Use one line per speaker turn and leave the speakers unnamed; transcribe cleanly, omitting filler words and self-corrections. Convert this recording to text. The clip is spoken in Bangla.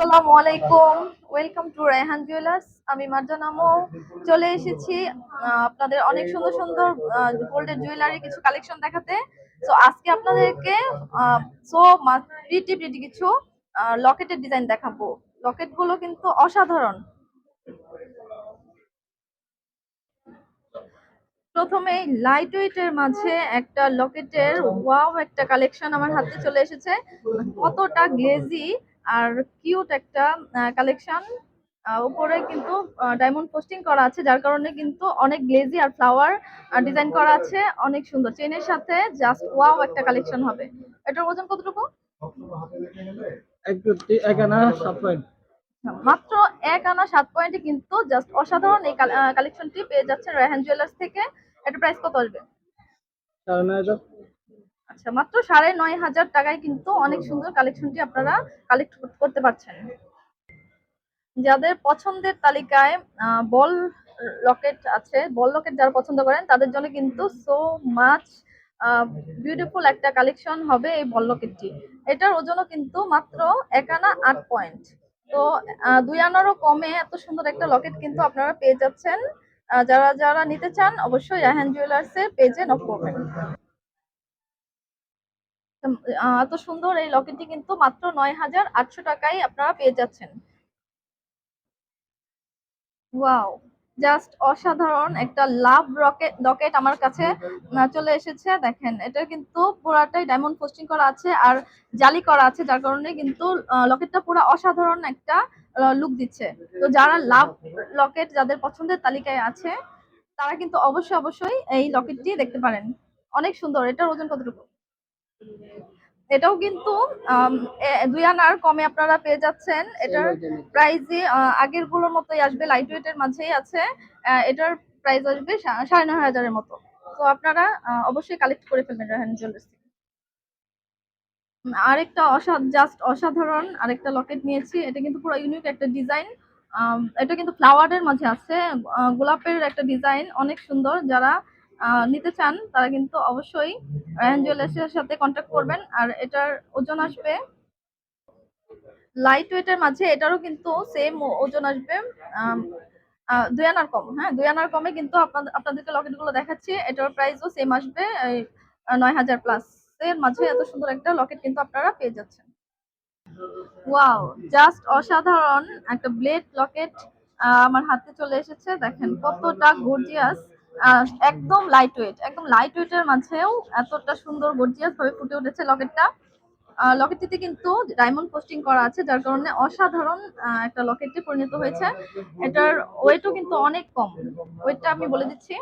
আসসালামু আলাইকুম। Welcome to Raihan jewellers. আমি মার্জানা আমু চলে এসেছি আপনাদের অনেক সুন্দর সুন্দর গোল্ডের জুয়েলারি কিছু কালেকশন দেখাতে। তো আজকে আপনাদেরকে সো প্রিটি প্রিটি কিছু লকেটের ডিজাইন দেখাবো। লকেট গুলো কিন্তু অসাধারণ। প্রথমেই লাইট ওয়েটের মাঝে একটা লকেটের ওয়াও একটা কালেকশন আমার হাতে চলে এসেছে। কতটা গ্লেজি আর কিউট একটা কালেকশন। উপরে কিন্তু ডায়মন্ড পোস্টিং করা আছে, যার কারণে কিন্তু অনেক গ্লেজি আর ফ্লাওয়ার ডিজাইন করা আছে। অনেক সুন্দর চেনের সাথে জাস্ট ওয়াও একটা কালেকশন হবে। এটার ওজন কতটুকু?
এক আনা 7 পয়েন্ট।
মাত্র 1 আনা 7 পয়েন্টে কিন্তু জাস্ট অসাধারণ এই কালেকশনটি পেয়ে যাচ্ছেন রায়হান জুয়েলার্স থেকে। এটা প্রাইস কত আসবে?
9,500।
আচ্ছা, মাত্র 9,500 টাকায় কিন্তু অনেক সুন্দর কালেকশনটি আপনারা কালেক্ট করতে পারছেন। যাদের পছন্দের তালিকায় বল লকেট আছে, বল লকেট যারা পছন্দ করেন তাদের জন্য কিন্তু সো মাচ বিউটিফুল একটা কালেকশন হবে এই বল লকেটটি। এটার ওজনও কিন্তু মাত্র 1 আনা 8 পয়েন্ট। তো 2 আনারও কমে এত সুন্দর একটা লকেট কিন্তু আপনারা পেয়ে যাচ্ছেন। যারা যারা নিতে চান অবশ্যই রায়হান জুয়েলার্স এর পেজে নক করবেন। এত সুন্দর এই লকেটটি কিন্তু মাত্র 9,800 টাকায় আপনারা পেয়ে যাচ্ছেন। ওয়াও, জাস্ট অসাধারণ একটা লাভ লকেট আমার কাছে চলে এসেছে। দেখেন, এটা কিন্তু পুরাটাই ডায়মন্ড পোস্টিং করা আছে আর জালি করা আছে, যার কারণে কিন্তু লকেটটা পুরো অসাধারণ একটা লুক দিচ্ছে। তো যারা লাভ লকেট যাদের পছন্দের তালিকায় আছে তারা কিন্তু অবশ্যই অবশ্যই এই লকেটটি দেখতে পারেন। অনেক সুন্দর। এটার ওজন কতটুকু? এটাও কিন্তু 2 আনার কমে আপনারা পেয়ে যাচ্ছেন। এটার প্রাইসই আগের গুলোর মতোই আসবে, লাইট ওয়েটের মাঝেই আছে। এটার প্রাইস আসবে 9,500 মতো। তো আপনারা অবশ্যই কালেক্ট করে ফেলবেন রায়হান জুয়েলার্স থেকে। আরেকটা জাস্ট অসাধারণ আরেকটা লকেট নিয়েছি। এটা কিন্তু পুরো ইউনিক একটা ডিজাইন। এটা কিন্তু ফ্লাওয়ারের মাঝে আছে, গোলাপের একটা ডিজাইন, অনেক সুন্দর। যারা নিতে চান তারা কিন্তু অবশ্যই রায়হান জুয়েলার্সের সাথে কন্ট্যাক্ট করবেন। আর এটার ওজন আসবে লাইট ওয়েটের মাঝে, এটারও কিন্তু সেম ওজন আসবে 2 আনার কম। হ্যাঁ, 2 আনার কমে কিন্তু আপনাদেরকে লকেট গুলো দেখাচ্ছি। এটার প্রাইসও সেম আসবে 9,000 প্লাস এর মাঝে। এত সুন্দর একটা লকেট কিন্তু আপনারা পেয়ে যাচ্ছেন। ওয়াও, জাস্ট অসাধারণ একটা ব্লেড লকেট আমার হাতে চলে এসেছে। দেখেন কতটা গর্জিয়াস। একদম লাইট ওয়েট, একদম লাইট ওয়েটের মাঝেও এতটা সুন্দর গর্জিয়াস ভাবে ফুটে উঠেছে লকেটটা। লকেটটিতে কিন্তু ডায়মন্ড পোস্টিং করা আছে, যার কারণে অসাধারণ একটা লকেটে পরিণত হয়েছে। এটার ওয়েটও কিন্তু অনেক কম। ওয়েটটা আমি বলে দিচ্ছি।